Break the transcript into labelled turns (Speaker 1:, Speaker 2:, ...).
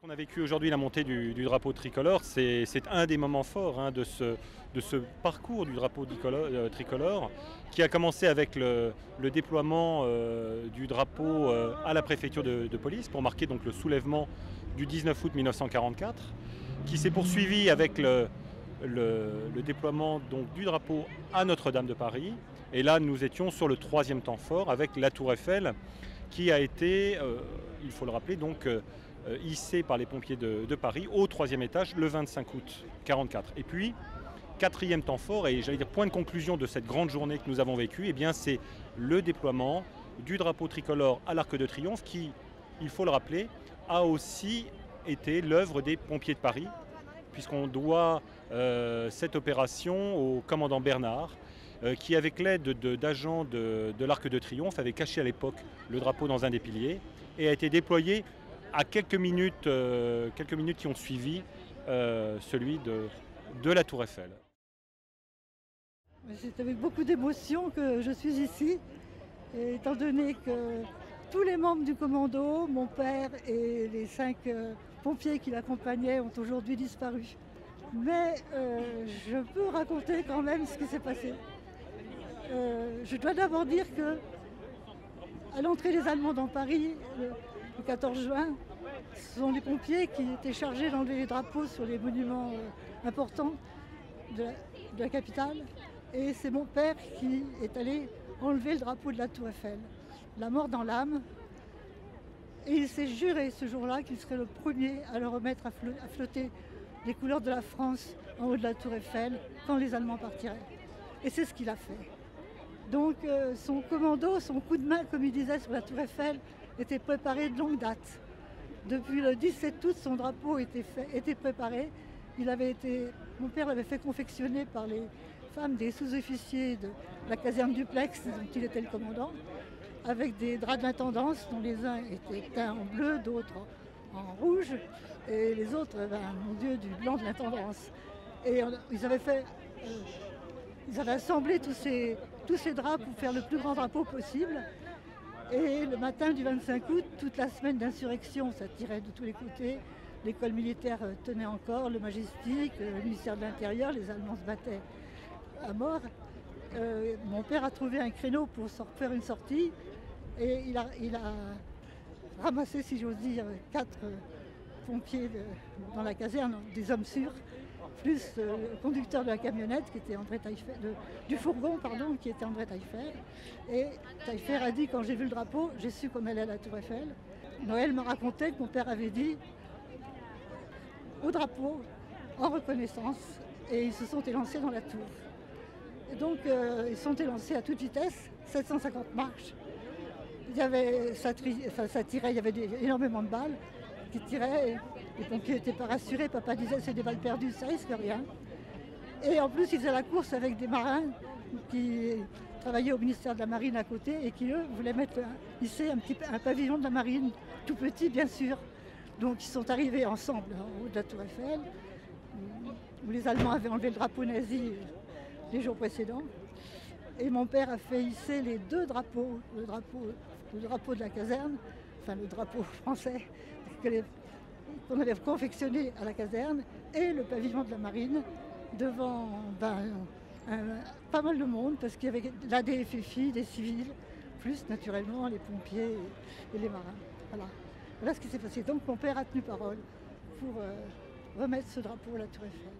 Speaker 1: On a vécu aujourd'hui la montée du drapeau tricolore, c'est un des moments forts de ce parcours du drapeau tricolore qui a commencé avec le déploiement du drapeau à la préfecture de police pour marquer donc le soulèvement du 19 août 1944, qui s'est poursuivi avec le déploiement donc, du drapeau à Notre-Dame de Paris. Et là, nous étions sur le troisième temps fort avec la Tour Eiffel qui a été, il faut le rappeler, donc hissée par les pompiers de Paris au troisième étage le 25 août 1944. Et puis, quatrième temps fort, et j'allais dire point de conclusion de cette grande journée que nous avons vécue, eh bien c'est le déploiement du drapeau tricolore à l'Arc de Triomphe qui, il faut le rappeler, a aussi été l'œuvre des pompiers de Paris, puisqu'on doit cette opération au commandant Bernard, qui avec l'aide d'agents de l'Arc de Triomphe avait caché à l'époque le drapeau dans un des piliers et a été déployé à quelques minutes qui ont suivi celui de la Tour Eiffel.
Speaker 2: C'est avec beaucoup d'émotion que je suis ici, et étant donné que tous les membres du commando, mon père et les 5 pompiers qui l'accompagnaient ont aujourd'hui disparu. Mais je peux raconter quand même ce qui s'est passé. Je dois d'abord dire que à l'entrée des Allemands dans Paris, le 14 juin, ce sont les pompiers qui étaient chargés d'enlever les drapeaux sur les monuments importants de la capitale. Et c'est mon père qui est allé enlever le drapeau de la Tour Eiffel, la mort dans l'âme. Et il s'est juré ce jour-là qu'il serait le premier à le remettre à flotter les couleurs de la France en haut de la Tour Eiffel quand les Allemands partiraient. Et c'est ce qu'il a fait. Donc son commando, son coup de main, comme il disait, sur la Tour Eiffel, était préparé de longue date. Depuis le 17 août, son drapeau était préparé. Mon père l'avait fait confectionner par les femmes des sous-officiers de la caserne Duplex, dont il était le commandant, avec des draps de l'intendance dont les uns étaient teints en bleu, d'autres en rouge, et les autres, mon Dieu, du blanc de l'intendance. Et ils avaient assemblé tous ces draps pour faire le plus grand drapeau possible. Et le matin du 25 août, toute la semaine d'insurrection, ça tirait de tous les côtés. L'école militaire tenait encore, le Majestic, le ministère de l'Intérieur, les Allemands se battaient à mort. Mon père a trouvé un créneau pour faire une sortie et il a ramassé, si j'ose dire, 4 pompiers dans la caserne, des hommes sûrs, plus le conducteur de la camionnette qui était André Taillefer, du fourgon pardon, qui était André Taillefer. Et Taillefer a dit, quand j'ai vu le drapeau, j'ai su qu'on allait à la Tour Eiffel. Noël me racontait que mon père avait dit au drapeau, en reconnaissance, et ils se sont élancés dans la tour. Et donc ils sont élancés à toute vitesse, 750 marches. Ça tirait, il y avait énormément de balles qui tiraient. Et les pompiers n'étaient pas rassurés. Papa disait c'est des balles perdues, ça risque rien. Et en plus, ils faisaient la course avec des marins qui travaillaient au ministère de la Marine à côté et qui, eux, voulaient hisser un pavillon de la Marine, tout petit, bien sûr. Donc, ils sont arrivés ensemble en haut de la Tour Eiffel, où les Allemands avaient enlevé le drapeau nazi les jours précédents. Et mon père a fait hisser les 2 drapeaux, le drapeau de la caserne, enfin le drapeau français, qu'on avait confectionné à la caserne, et le pavillon de la marine devant pas mal de monde, parce qu'il y avait là des FFI, des civils, plus naturellement les pompiers et les marins. Voilà ce qui s'est passé. Donc mon père a tenu parole pour remettre ce drapeau à la Tour Eiffel.